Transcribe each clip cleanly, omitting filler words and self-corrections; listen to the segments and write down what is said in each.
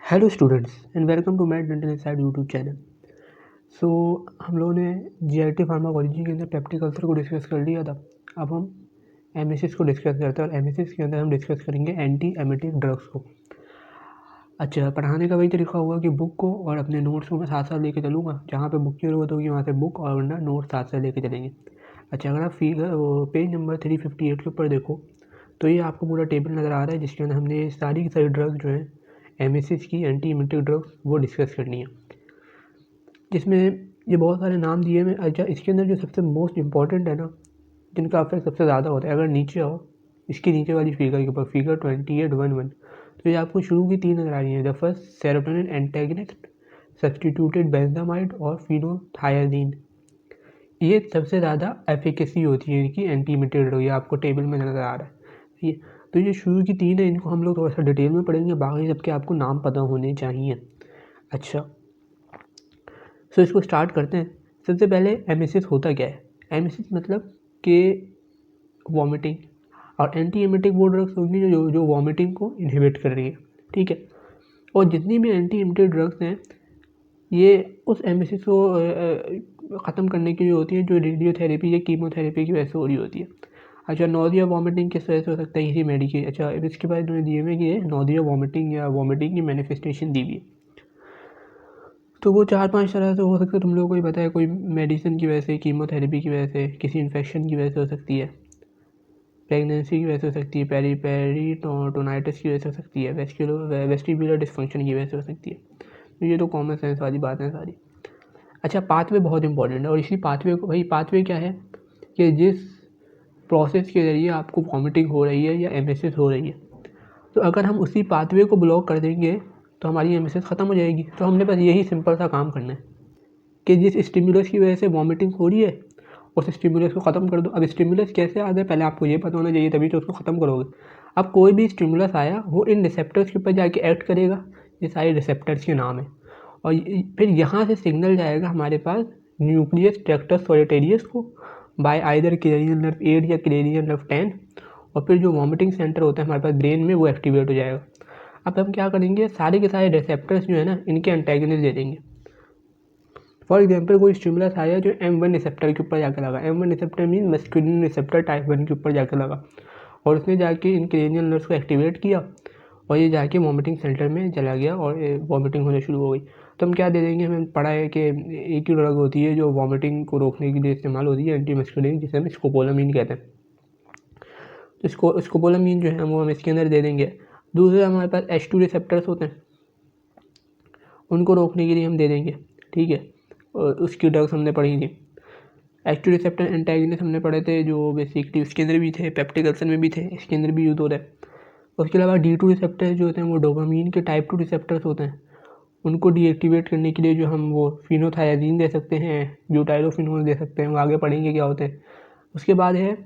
Hello students and welcome to mad dental inside YouTube channel. So हम लोगों ने GIT pharmacology के अंदर पेप्टिक अल्सर को डिस्कस कर लिया था। अब हम एमएसएस को डिस्कस करते हैं और एमएसएस के अंदर हम डिस्कस करेंगे एंटी एमेटिक ड्रग्स को। अच्छा, पढ़ाने का वही तरीका होगा कि बुक को और अपने नोट्स को मैं साथ साथ लेके चलूँगा। जहाँ पे बुक की ज़रूरत होगी वहाँ से बुक और वरना नोट्स साथ साथ लेके चलेंगे। अच्छा, अगर आप पेज नंबर 358 के ऊपर देखो तो ये आपको पूरा टेबल नज़र आ रहा है जिसके अंदर हमने सारी की सारी ड्रग्स जो हैं एमएसएस की एंटी एमेटिक ड्रग्स वो डिस्कस करनी है, जिसमें ये बहुत सारे नाम दिए हुए। अच्छा, इसके अंदर जो सबसे मोस्ट इम्पॉर्टेंट है ना, जिनका इफेक्ट सबसे ज़्यादा होता है, अगर नीचे आओ इसके नीचे वाली फिगर के ऊपर फिगर 2811, तो ये आपको शुरू की तीन नज़र आ रही है। The first serotonin antagonist, substituted benzamide और फिनोथायाजीन। ये सबसे ज़्यादा एफिकेसी होती है इनकी एंटी एमेटिक ड्रग, ये आपको टेबल में नज़र आ रहा है। ये तो ये शुरू की तीन है, इनको हम लोग थोड़ा सा डिटेल में पढ़ेंगे, बाकी सबके आपको नाम पता होने चाहिए। अच्छा, सो इसको स्टार्ट करते हैं। सबसे पहले एमेसिस होता क्या है? एमेसिस मतलब कि वॉमिटिंग, और एंटी एमेटिक वो ड्रग्स होंगी जो वॉमिटिंग को इनहिबिट कर रही है, ठीक है। और जितनी भी एंटी एमेटिक ड्रग्स हैं ये उस एमेसिस को ख़त्म करने की जो होती है, जो रेडियोथेरेपी या कीमोथेरेपी की वजह से हो रही होती है। अच्छा, नोजिया वॉमिटिंग किस वजह से हो सकता है? इसी मेडिकेशन। अच्छा, इसके बाद उन्होंने दिए हुए कि ये नोजिया वॉमिटिंग या वॉमिटिंग की मैनिफेस्टेशन दी हुई है, तो वो 4-5 तरह से हो सकता है। तुम लोगों को ही पता है, कोई मेडिसिन की वजह से, कीमोथेरेपी की वजह से, किसी इन्फेक्शन की वजह से हो सकती है, प्रेगनेंसी की वजह से हो सकती है, पेरिटोनाइटिस की वजह से हो सकती है, वेस्टिबुलर डिस्फंक्शन की वजह से हो सकती है। तो ये तो कॉमन सेंस वाली बातें हैं सारी। अच्छा, पाथवे बहुत इंपॉर्टेंट है, और इसी पाथवे को, वही पाथवे क्या है कि जिस प्रोसेस के ज़रिए आपको वॉमिटिंग हो रही है या एमेसिस हो रही है, तो अगर हम उसी पाथवे को ब्लॉक कर देंगे तो हमारी एमेसिस ख़त्म हो जाएगी। तो हमने बस यही सिंपल सा काम करना है कि जिस स्टिमुलस की वजह से वॉमिटिंग हो रही है उस स्टिमुलस को ख़त्म कर दो। अब स्टिमुलस कैसे आता है पहले आपको ये पता होना चाहिए, तभी तो उसको ख़त्म करोगे। अब कोई भी स्टिमुलस आया वो इन रिसेप्टर्स के ऊपर जाके एक्ट करेगा, ये सारे रिसेप्टर्स के नाम है, और फिर यहाँ से सिग्नल जाएगा हमारे पास न्यूक्लियस ट्रैक्टस सॉलिटेरियस को बाय आइदर क्रेनियल नर्व 8 या क्रेनियल नर्व 10, और फिर जो वॉमिटिंग सेंटर होता है हमारे पास ब्रेन में वो एक्टिवेट हो जाएगा। अब हम क्या करेंगे, सारे के सारे रिसेप्टर्स जो है ना इनके एंटेगनिस्ट दे देंगे। फॉर एग्जाम्पल कोई स्टिमुलस आया जो M1 रिसेप्टर के ऊपर जाकर लगा, M1 receptor mean muscarinic receptor type 1 के ऊपर जाकर लगा, और उसने जाके इन क्रेनियल नर्व्स को एक्टिवेट किया और ये जाके वॉमिटिंग सेंटर में चला गया और वॉमिटिंग होने शुरू हो गई। तो हम क्या दे देंगे, हमें पढ़ा है कि एक ही ड्रग होती है जो वॉमिटिंग को रोकने के लिए इस्तेमाल होती है, एंटी मस्कुलिन, जिसे हम स्कोपोलामीन कहते हैं। तो इसको स्कोपोलामीन जो है वो हम इसके अंदर दे देंगे। दूसरे हमारे पास H2 रिसेप्टर्स होते हैं, उनको रोकने के लिए हम दे देंगे, ठीक है। और उसकी ड्रग्स हमने पढ़ी थी, H2 रिसेप्टर एंटागनिस्ट हमने पढ़े थे, जो बेसिकली उसके अंदर भी थे, पेप्टिक अल्सर में भी थे, इसके अंदर भी यूज हो रहा है। उसके अलावा D2 रिसेप्टर जो होते हैं वो डोपामीन के टाइप 2 रिसेप्टर्स होते हैं, उनको डीएक्टिवेट करने के लिए जो हम वो फिनोथायाजीन दे सकते हैं, ब्यूटाइलोफिनोल दे सकते हैं, वो आगे पढ़ेंगे क्या होते हैं। उसके बाद है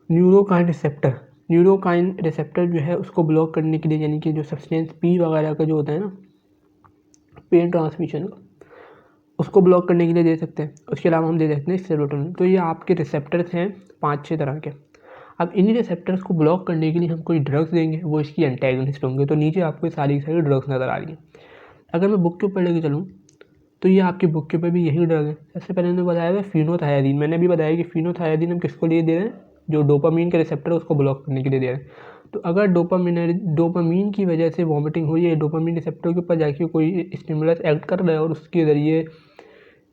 न्यूरोकाइन रिसेप्टर। न्यूरोकाइन रिसेप्टर जो है उसको ब्लॉक करने के लिए, यानी कि जो सब्सटेंस पी वगैरह का जो होता है ना, पेन ट्रांसमिशन का, उसको ब्लॉक करने के लिए दे सकते हैं। उसके अलावा हम दे सकते हैं सेरोटोनिन। तो ये आपके रिसेप्टर्स हैं 5-6 तरह के। अब इन्हीं रिसेप्टर्स को ब्लॉक करने के लिए हम कोई ड्रग्स देंगे, वो इसकी एंटेगनिस्ट होंगे। तो नीचे आपको सारी ड्रग्स नज़र आ रही हैं। अगर मैं बुक के ऊपर लेके चलूँ तो ये आपकी बुक के ऊपर भी यही ड्रग है। सबसे पहले मैंने बताया है फिनोथायाजीन। मैंने भी बताया कि फिनोथायाजीन हम किसको लिए दे रहे हैं, जो डोपामीन के रिसेप्टर है उसको ब्लॉक करने के लिए दे रहे हैं। तो अगर डोपामीन की वजह से वॉमिटिंग हो रही है, डोपामीन रिसेप्टर के ऊपर जाके कोई स्टिमुलस एक्ट कर रहा है और उसके ज़रिए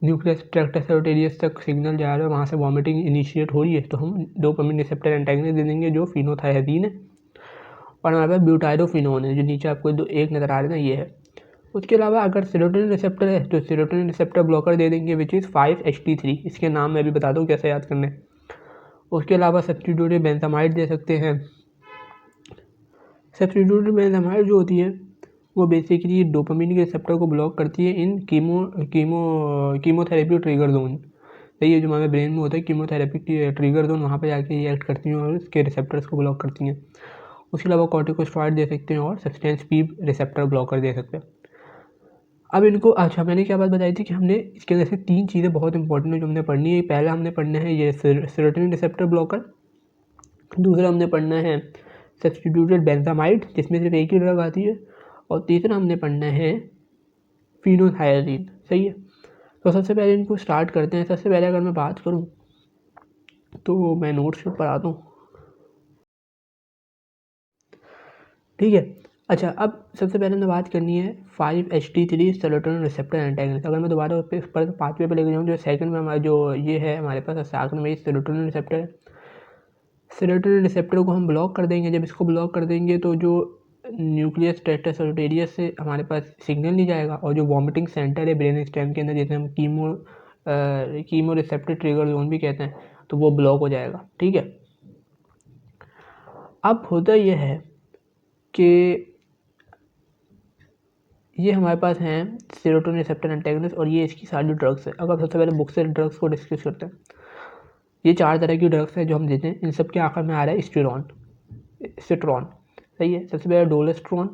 न्यूक्लियस ट्रैक्टस सॉलिटेरियस तक सिग्नल जा रहा है, वहाँ से वॉमिटिंग इनिशिएट हो रही है, तो हम डोपामीन रिसेप्टर एंटागनिस्ट दे देंगे जो फिनोथायाजीन है। और हमारे पास ब्यूटाइरोफिनोन है, जो नीचे आपको एक नज़र आ रहा है ना, ये है। उसके अलावा अगर सेरोटोनिन रिसेप्टर है तो सेरोटोनिन रिसेप्टर ब्लॉकर दे देंगे, विच इज़ 5-HT3। इसके नाम मैं अभी बता दूँ कैसे याद करने। उसके अलावा सब्स्टिट्यूटेड बेंजामाइड दे सकते हैं। सब्स्टिट्यूटेड बेंजामाइड जो होती है वो बेसिकली डोपामिन के रिसेप्टर को ब्लॉक करती है इन कीमोथेरेपी ट्रिगर जोन। तो ये जो हमारे ब्रेन में होता है कीमोथेरेपी की ट्रिगर जोन, वहाँ पर जाके ये एक्ट करती हैं और इसके रिसेप्टर्स को ब्लॉक करती हैं। उसके अलावा कॉर्टिकोस्टेरॉइड दे सकते हैं और सब्सटेंस पी रिसेप्टर ब्लॉकर दे सकते हैं। अब इनको, अच्छा मैंने क्या बात बताई थी कि हमने इसके अंदर से 3 चीज़ें बहुत इंपॉर्टेंट है जो हमने पढ़नी है। पहला हमने पढ़ना है ये सेरोटोनिन रिसेप्टर ब्लॉकर, दूसरा हमने पढ़ना है सब्स्टिट्यूटेड बेंजामाइड जिसमें सिर्फ एक ही ड्रग आती है, और तीसरा हमने पढ़ना है फिनोथायरीन। सही है। तो सबसे पहले इनको स्टार्ट करते हैं। सबसे पहले अगर मैं बात करूं तो मैं नोट्स पे पढ़ाता हूँ, ठीक है। अच्छा, अब सबसे पहले हमें बात करनी है 5-HT3 सेरोटोनिन रिसेप्टर एंटागनिस्ट। अगर मैं दोबारा उस पर पाथवे पे लेके जाऊँ, जो सेकंड में हमारा जो ये है हमारे पास आखिर में सेरोटोनिन रिसेप्टर है। सेरोटोनिन रिसेप्टर को हम ब्लॉक कर देंगे। जब इसको ब्लॉक कर देंगे तो जो न्यूक्लियस टेट्रासोल्यूटेरियस से हमारे पास सिग्नल नहीं जाएगा, और जो वॉमिटिंग सेंटर है ब्रेन स्टेम के अंदर, जैसे हम कीमो रिसेप्टर ट्रिगर जोन भी कहते हैं, तो वो ब्लॉक हो जाएगा, ठीक है। अब होता यह है कि ये हमारे पास हैं सेरोटोनिन रिसेप्टर एंटागनिस्ट, और ये इसकी सारी ड्रग्स है। अगर सबसे पहले बुक से ड्रग्स को डिस्कस करते हैं, ये 4 तरह की ड्रग्स हैं जो हम देते हैं। इन सब के आखिर में आ रहा है सिट्रॉन। सही है। सबसे पहले डोलेस्ट्रॉन,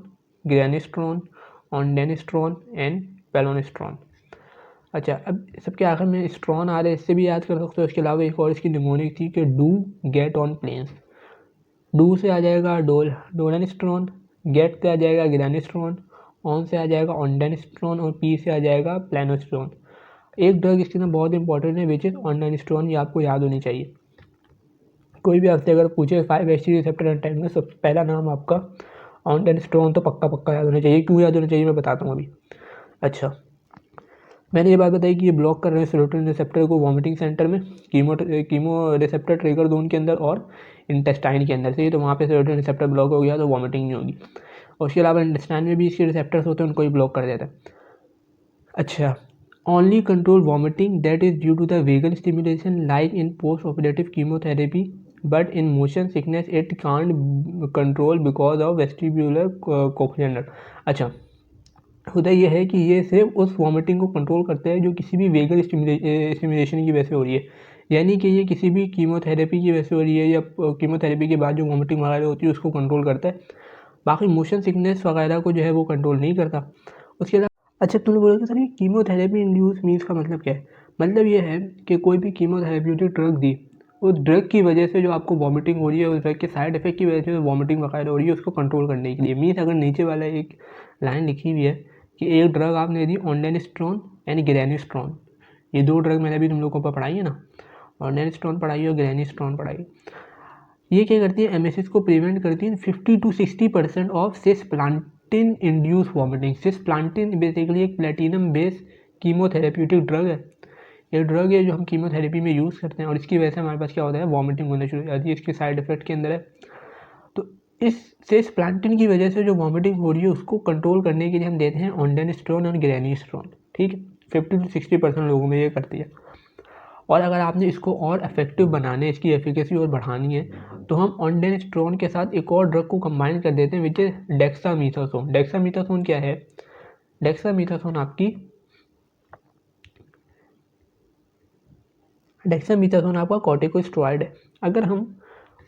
ग्रेनिस्ट्रॉन, ऑन्डेनिस्ट्रॉन एंड पेलोनिस्ट्रॉन। अच्छा, अब सबके आखिर में स्ट्रॉन आ रहे हैं, इससे भी याद कर सकते हो। इसके अलावा एक और इसकी निमोनिक थी कि do get on plains. Do से आ जाएगा डोलेनिस्ट्रॉन, गेट से आ जाएगा ग्रेनिस्ट्रॉन, ऑन से आ जाएगा ऑन्डेनिस्ट्रॉन, और पी से आ जाएगा प्लेनोस्ट्रॉन। एक ड्रग इसके अंदर बहुत इंपॉर्टेंट है विच इज़ ऑन्डेनिस्ट्रॉन, ये आपको याद होनी चाहिए। कोई भी आपसे अगर पूछे 5-HT रिसेप्टर एंटागनिस्ट, सबसे पहला नाम आपका ऑन्डेनिस्ट्रॉन तो पक्का याद होना चाहिए। क्यों याद होना चाहिए मैं बताता हूँ अभी। अच्छा, मैंने ये बात बताई कि ये ब्लॉक कर रहे हैं सेरोटोनिन रिसेप्टर को वॉमिटिंग सेंटर में, कीमो रिसेप्टर ट्रिगर जोन के अंदर और इंटेस्टाइन के अंदर से, तो वहाँ पे सेरोटोनिन रिसेप्टर ब्लॉक हो गया तो वॉमिटिंग नहीं होगी। और उसके अलावा इंटेस्टाइन में भी इसके रिसेप्टर्स होते हैं, उनको ही ब्लॉक कर देता है। अच्छा, only control vomiting that is due to the vagal stimulation like in post-operative chemotherapy, but in motion sickness it can't control because of vestibular cochlear nerve। अच्छा, होता यह है कि ये सिर्फ उस वॉमिटिंग को कंट्रोल करता है जो किसी भी वेगल स्टिमुलेशन की वजह से हो रही है, यानी कि ये किसी भी कीमोथेरेपी की वजह से हो रही है या कीमोथेरेपी के बाद जो वॉमिटिंग वगैरह होती है उसको कंट्रोल करता है। बाकी मोशन सिकनेस वगैरह को जो है वो कंट्रोल नहीं करता। उसके अलावा अच्छा, तुमने बोला कि सर ये कीमोथेरेपी इंड्यूस मीन्स का मतलब क्या है? मतलब ये है कि कोई भी कीमोथेरेप्यूटिक ड्रग दी, उस ड्रग की वजह से जो आपको वॉमिटिंग हो रही है, उस ड्रग के साइड इफेक्ट की वजह से वॉमिटिंग वगैरह हो रही है, उसको कंट्रोल करने के लिए। मीन्स अगर नीचे वाला एक लाइन लिखी हुई है कि एक ड्रग आपने दी ऑन्डेनिस्ट्रॉन एंड ग्रेनिस्ट्रॉन, ये 2 ड्रग मैंने अभी तुम लोगों को पढ़ाई है ना, ऑन्डेनिस्ट्रॉन पढ़ाई और ग्रेनिस्ट्रॉन पढ़ाई। ये क्या करती है? एमएसएस को प्रिवेंट करती है 50-60% ऑफ सिस्प्लांटिन इंड्यूस वॉमिटिंग। सिस्प्लांटिन बेसिकली एक प्लेटिनम बेस्ड कीमोथेरेप्यूटिक ड्रग है। ये ड्रग है जो हम कीमोथेरेपी में यूज़ करते हैं, और इसकी वजह से हमारे पास क्या होता है? वॉमिटिंग होना शुरू हो जाती है, इसके साइड इफेक्ट के अंदर है। तो इस सिस्प्लांटिन की वजह से जो वॉमिटिंग हो रही है उसको कंट्रोल करने के लिए हम देते हैं ऑन्डेनिस्ट्रॉन और ग्रेनिस्ट्रॉन, ठीक है। 50-60% लोगों में ये करती है। और अगर आपने इसको और इफेक्टिव बनाने, इसकी एफिकेसी और बढ़ानी है, तो हम ऑन्डेनिस्ट्रॉन के साथ एक और ड्रग को कंबाइन कर देते हैं विच इज डेक्सामीथासोन। डेक्सामीथासोन क्या है? डेक्सामीथासोन आपका कॉर्टिकोस्टेरॉइड है। अगर हम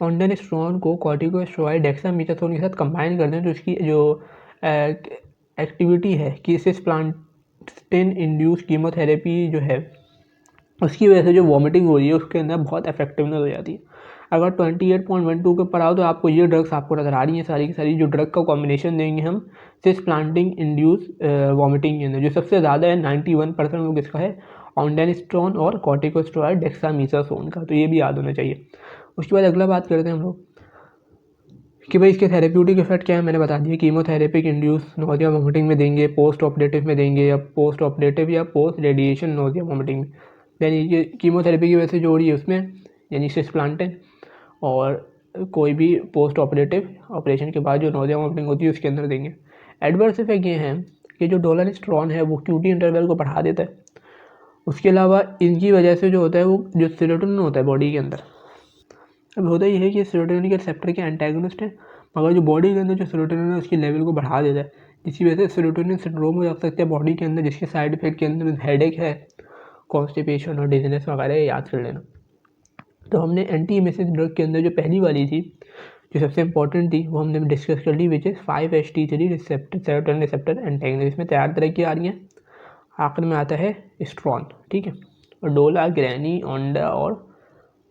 ऑन्डेनिस्ट्रॉन को कॉर्टिकोस्टेरॉइड डेक्सामीथासोन के साथ कंबाइन कर दें तो इसकी जो एक्टिविटी है कि सिस्प्लांटिन इंड्यूस कीमोथेरेपी जो है उसकी वजह से जो वॉमिटिंग हो रही है उसके अंदर बहुत इफेक्टिवनेस हो जाती है। अगर 28.12 के ऊपर आओ तो आपको ये ड्रग्स आपको नजर आ रही हैं सारी की सारी, जो ड्रग का कॉम्बिनेशन देंगे हम सिस्प्लांटिन इंड्यूस वॉमिटिंग के अंदर। जो सबसे ज़्यादा है 91% वो किसका है? ऑन्डेनिस्ट्रॉन और कॉर्टिकोस्टेरॉइड डेक्सामीथासोन का। तो ये भी याद होना चाहिए। उसके बाद अगला बात करते हैं हम लोग कि भाई इसके थेरेप्यूटिक इफेक्ट क्या है। मैंने बता दिया, कीमोथेरेपिक इंड्यूस नोजिया वॉमिटिंग में देंगे, पोस्ट ऑपरेटिव में देंगे, या पोस्ट ऑपरेटिव या पोस्ट रेडिएशन नोजिया वॉमिटिंग में। यानी ये कीमोथेरेपी की वजह से जो हो रही है उसमें, यानी सिस्प्लांटिन, और कोई भी पोस्ट ऑपरेटिव ऑपरेशन के बाद जो नोजिया वॉमिटिंग होती है उसके अंदर देंगे। एडवर्स इफेक्ट ये हैं कि जो डोलोनिस्ट्रॉन है वो क्यूटी इंटरवल को बढ़ा देता है। उसके अलावा इनकी वजह से जो होता है वो जो सेरोटोनिन होता है बॉडी के अंदर, अब होता ही है कि सेरोटोनिन के रिसेप्टर के एंटागनिस्ट है, मगर जो बॉडी के अंदर जो सेरोटोनिन है उसकी लेवल को बढ़ा देता है, जिसकी वजह से सेरोटोनिन सिंड्रोम हो सकता है बॉडी के अंदर, जिसके साइड इफेक्ट के अंदर हेडेक है, कॉन्स्टिपेशन और डिजीनेस वगैरह याद कर लेना। तो हमने एंटी एमिसिव ड्रग के अंदर जो पहली वाली थी जो सबसे इंपॉर्टेंट थी वो हमने डिस्कस कर ली, which is 5-HT3 receptor serotonin receptor antagonist. इसमें 4 तरह की आ रही हैं, आखिर में आता है स्ट्रॉन, ठीक है, और डोला, ग्रैनी, ओंडा और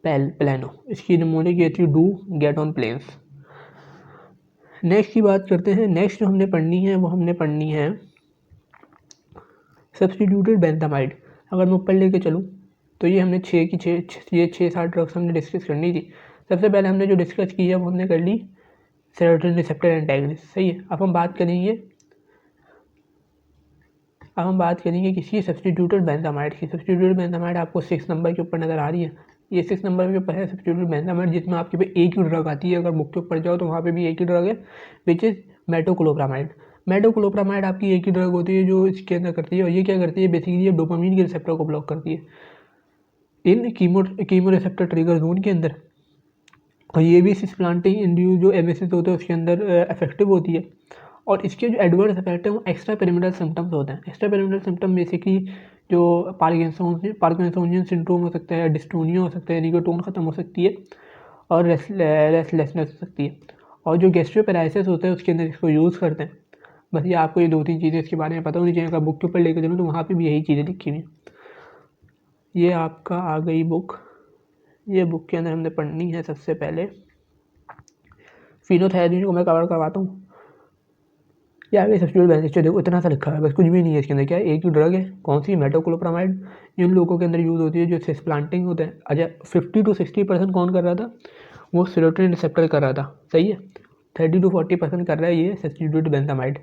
प्लानो। इसकी निमोनिक ये थी do get on plains. Next की बात करते हैं। नेक्स्ट जो हमने पढ़नी है वो हमने पढ़नी है सब्स्टिट्यूटेड बेंजामाइड। अगर मैं ऊपर लेके चलूँ तो ये हमने 6 ड्रग्स हमने डिस्कस करनी थी। सबसे पहले हमने जो डिस्कस की है वो हमने कर ली सेरोटोनिन रिसेप्टर एंटागनिस्ट, सही है। अब हम बात करेंगे किसी सब्स्टिट्यूटेड बेंजामाइड की। सब्स्टिट्यूटेड बेंजामाइड आपको 6 नंबर के ऊपर नज़र आ रही है। ये 6 नंबर के ऊपर है सब्स्टिट्यूटेड बेंजामाइड, जिसमें आपके पे एक ही ड्रग आती है। अगर बुक के ऊपर जाओ तो वहाँ पे भी एक ही ड्रग है, विच इज़ मेटोक्लोप्रामाइड। मेटोक्लोप्रामाइड आपकी एक ही ड्रग होती है जो इसके अंदर करती है, और ये क्या करती है बेसिकली, ये डोपामिन के रिसेप्टर को ब्लॉक करती है इन कीमो रिसेप्टर ट्रिगर जोन के अंदर। और ये भी सिस्प्लांटिंग इंड्यूस जो एमएसएस होते हैं उसके अंदर इफेक्टिव होती है। और इसके जो एडवर्स इफेक्ट है वो एक्स्ट्रा पेरिमेटल सिम्टम्स होते हैं। एक्स्ट्रा पेरिमेटल सिम्टम बेसिकली जो पार्किंसोनियन सिंड्रोम हो सकता है, डिस्टोनिया हो सकता है, निकोटोन ख़त्म हो सकती है, और रेस्टलेसनेस हो सकती है। और जो गैस्ट्रोपेराइसिस होता है उसके अंदर इसको यूज़ करते हैं। बस ये आपको ये 2-3 चीज़ें इसके बारे में पता होनी चाहिए। अगर बुक के ऊपर लेकर चलूँ तो वहाँ पर भी यही चीज़ें लिखी हुई हैं। ये आपका आ गई बुक। ये बुक के अंदर हमने पढ़नी है सबसे पहले फिनोथायरीन को मैं कवर करवाता हूँ। या आगे सब्स्टिट्यूट बेंजामाइड, देखो इतना सा लिखा है, बस कुछ भी नहीं है इसके अंदर। क्या है, एक ही ड्रग है, कौन सी, मेटोक्लोप्रामाइड। जिन लोगों के अंदर यूज़ होती है जो सिस्प्लांटिंग होते हैं। अच्छा 50 to 60% कौन कर रहा था, वो सेरोटोनिन रिसेप्टर कर रहा था, सही है। 30 to 40% कर रहा है ये सब्स्टिट्यूट बेंजामाइड।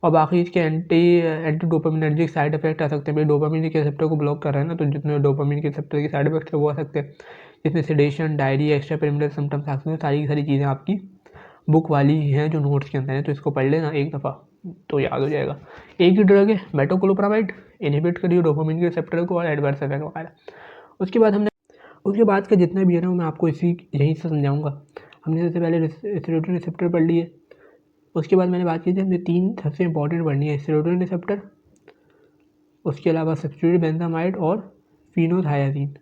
और बाकी इसके एंटी डोपामिनर्जिक साइड इफेक्ट आ सकते हैं। भाई डोपामिन के रिसेप्टर को ब्लॉक कर रहा है ना, तो जितने डोपामिन के रिसेप्टर के साइड इफेक्ट है वो आ सकते हैं, जिसमें सेडेशन, डायरिया, एक्स्ट्रा पेरिमेटल सिम्टम्स आ सकते हैं। सारी की सारी चीज़ें आपकी बुक वाली ही हैं जो नोट्स के अंदर है, तो इसको पढ़ लेना एक दफ़ा तो याद हो जाएगा। एक ही ड्रग है मेटोक्लोप्रामाइड, इनहिबिट करिए डोपामिन के रिसेप्टर को और एडवर्स इफेक्ट वगैरह। उसके बाद का जितना भी है ना मैं आपको यहीं से समझाऊंगा। हमने सबसे पहले सेरोटोनिन रिसेप्टर पढ़ लिए। उसके बाद मैंने बात की थी हमने 3 सबसे इंपॉर्टेंट पढ़नी है, सेरोटोनिन रिसेप्टर, उसके अलावा सब्स्टिट्यूटेड बेंजामाइड और फिनोथायाजीन।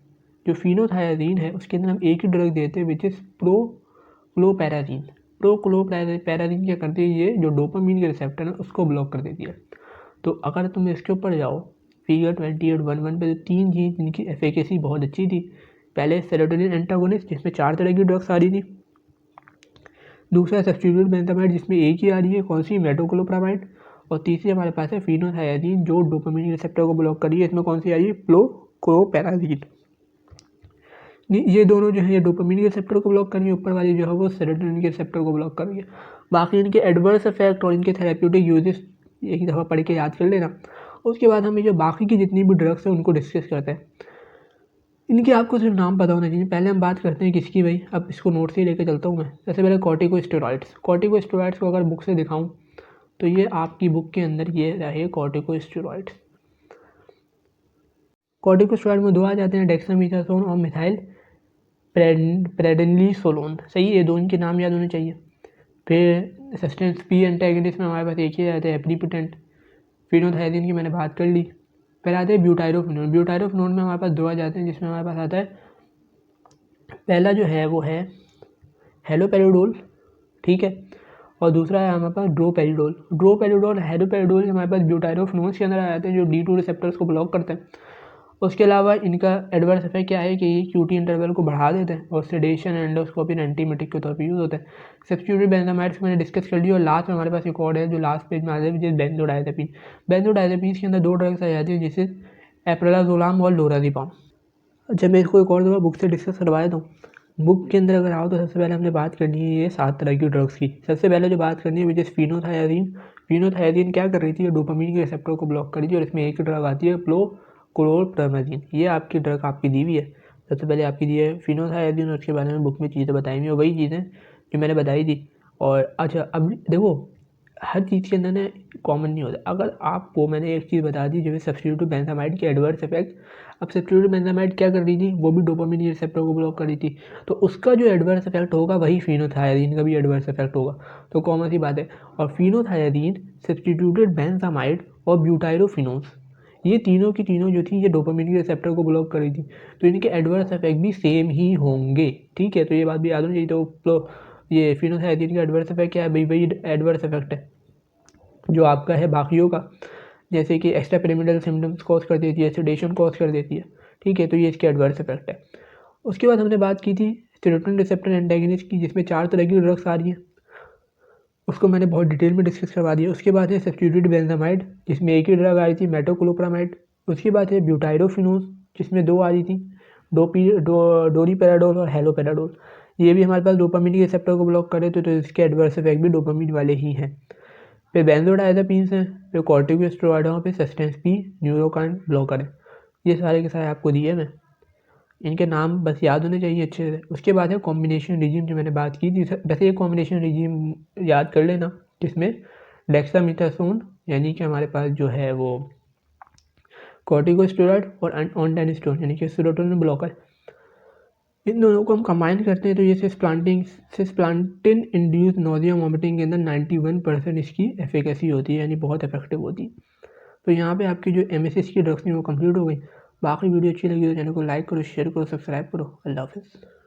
जो फिनोथायाजीन है उसके अंदर हम एक ही ड्रग देते हैं विच इज़ प्रोक्लोपैराजीन। प्रोक्लोपैराजीन क्या करती है, ये जो डोपामिन के रिसेप्टर है उसको ब्लॉक कर देती है। तो अगर तुम इसके ऊपर जाओ फिगर 28.11 पे, तो 3 चीज़ जिनकी एफिकेसी बहुत अच्छी थी। पहले सेरोटोनिन एंटागोनिस्ट जिसमें 4 तरह की ड्रग्स आ रही थी। दूसरा सब्स्टिट्यूटेड बेंजामाइड जिसमें एक ही आ रही है, कौन सी, मेटोक्लोप्रामाइड। और तीसरी हमारे पास है फिनोथायाजीन जो डोपामिन के रिसेप्टर को ब्लॉक कर रही है। इसमें कौन सी आ रही है, प्रोक्लोपैराजीन। ये दोनों जो है ये डोपामिन के रिसेप्टर को ब्लॉक कर रही है, ऊपर वाली जो है वो सेरोटोनिन के रिसेप्टर को ब्लॉक कर रही है। बाकी इनके एडवर्स इफेक्ट और इनके थेरेप्यूटिक यूजेस एक दफ़ा पढ़ के याद कर लेना। उसके बाद हम ये जो बाकी की जितनी भी ड्रग्स हैं उनको डिस्कस करते हैं। इनके आपको सिर्फ नाम पता होना चाहिए। पहले हम बात करते हैं किसकी, भाई अब इसको नोट से ही लेकर चलता हूँ मैं। सबसे पहले कॉर्टिकोस्टेरॉइड्स। कॉर्टिकोस्टेरॉइड्स को अगर बुक से दिखाऊँ तो ये आपकी बुक के अंदर ये रहे कॉर्टिकोस्टेरॉइड्स। कॉर्टिकोस्टेरॉइड में 2 आ जाते हैं, डेक्सामेथासोन और मिथाइल प्रेडनिसोलोन, सही है। 2 इनके नाम याद होने चाहिए। फिर सस्टेंस पी एंटागनिस्ट में हमारे पास एक ही आता है, एप्रीपिटेंट। फिनोथायाजीन की मैंने बात कर ली। फिर आते हैं ब्यूटाइरोफिनोन। ब्यूटाइरोफिनोन में हमारे पास 2 आ जाते हैं, जिसमें हमारे पास आता है पहला जो है वो है हेलोपेरिडोल, ठीक है, और दूसरा है हमारे पास ड्रोपेरिडोल। ड्रोपेरिडोल, हेलोपेरिडोल हमारे पास ब्यूटाइरोफिनोन के अंदर आ जाते हैं जो D2 रिसेप्टर्स को ब्लॉक करते हैं। उसके अलावा इनका एडवर्स इफेक्ट क्या है कि ये QT इंटरवल को बढ़ा देते हैं और सेडेशन, एंडोस्कोपी, एंटीमेटिक के तौर पे यूज़ होते हैं। सब्स्टिट्यूटेड बेंजामाइड्स मैंने डिस्कस कर लिया। और लास्ट में हमारे पास एक और है जो लास्ट पेज में आ जाए, जिस बेंजोडायजेपिन। बेंजोडायजेपिन के अंदर 2 ड्रग्स आ जाती हैं, जिससे एप्राजोलाम और लोराज़ेपाम। अच्छा मैं इसको एक और दफ़ा बुक से डिस्कस करवा देता हूँ। बुक के अंदर अगर आओ तो सबसे पहले हमने बात करनी है ये 7 तरह की ड्रग्स की। सबसे पहले जो बात करनी है विच इज़ फिनोथायाजीन। फिनोथायाजीन क्या कर रही थी, ये डोपामिन के रिसेप्टर को ब्लॉक कर रही थी, और इसमें एक ही ड्रग आती है क्लोरप्रामाजीन। ये आपकी ड्रग आपकी दी हुई है। सबसे पहले आपकी दी है फिनोथायाजीन, और उसके बारे में बुक में चीज़ें बताई हुई हैं, वही चीज़ें जो मैंने बताई थी। और अच्छा अब देखो हर चीज़ के अंदर ना कॉमन नहीं होता। अगर आपको मैंने एक चीज़ बता दी जो है सब्स्टिट्यूटेड बेंजामाइड के एडवर्स इफेक्ट। अब सब्स्टिट्यूटेड बेंजामाइड क्या कर रही थी, वो भी डोपामिन के रिसेप्टर को ब्लॉक कर रही थी, तो उसका जो एडवर्स इफेक्ट होगा वही फिनोथायाजीन का भी एडवर्स इफेक्ट होगा। तो कॉमन सी बात है। और फिनोथायाजीन, सब्स्टिट्यूटेड बेंजामाइड और ब्यूटाइरोफिनोन्स, ये तीनों की तीनों जो थी ये डोपामिन के रिसेप्टर को ब्लॉक कर रही थी, तो इनके एडवर्स इफेक्ट भी सेम ही होंगे, ठीक है। तो ये बात भी याद होनी चाहिए। तो ये फिनोथायाजीन का एडवर्स इफेक्ट क्या है, भाई वही एडवर्स इफेक्ट है जो आपका है बाकियों का, जैसे कि एक्स्ट्रा पेरिमेटल सिम्टम्स कॉज कर देती है, सेडेशन कॉज कर देती है, ठीक है। तो ये इसके एडवर्स इफेक्ट है। उसके बाद हमने बात की थी सेरोटोनिन रिसेप्टर एंटागनिस्ट की, जिसमें 4 तरह की ड्रग्स आ रही हैं। उसको मैंने बहुत डिटेल में डिस्कस करवा दिया। उसके बाद है सब्स्टिट्यूटेड बेंजामाइड, जिसमें एक ही ड्रग आ रही थी मेटोक्लोप्रामाइड। उसके बाद है ब्यूटाइरोफिनोज, जिसमें 2 आ रही थी, डोरीपेराडोल और हेलोपेराडोल। ये भी हमारे पास डोपामिन के रिसेप्टर को ब्लॉक करे तो इसके एडवर्स इफेक्ट भी डोपामिन वाले ही हैं। फिर बेंजोडायज़ेपिन्स हैं, फिर कॉर्टिकोस्टेरॉइड हैं, फिर सस्टेंस पी न्यूरोकाइन ब्लॉकर है। ये सारे के सारे आपको दिए मैं, इनके नाम बस याद होने चाहिए अच्छे से। उसके बाद है कॉम्बिनेशन रिजीम, जो मैंने बात की थी। वैसे ये कॉम्बिनेशन रिजीम याद कर लेना, जिसमें डेक्सामेथासोन यानी कि हमारे पास जो है वो कॉर्टिकोस्टेरॉइड और ऑनडाइनिस्टोन यानी कि सेरोटोनिन ब्लॉकर, इन दोनों को हम कंबाइन करते हैं तो ये सिस्प्लांटिन इंड्यूस नोजिया वॉमिटिंग के अंदर 91% इसकी एफिकेसी होती है, यानी बहुत इफेक्टिव होती है। तो यहाँ पे आपकी जो एमएसएस की ड्रग्स थी वो कंप्लीट हो गई। बाकी वीडियो अच्छी लगी तो चैनल को लाइक करो, शेयर करो, सब्सक्राइब करो। अल्लाह हाफिज़।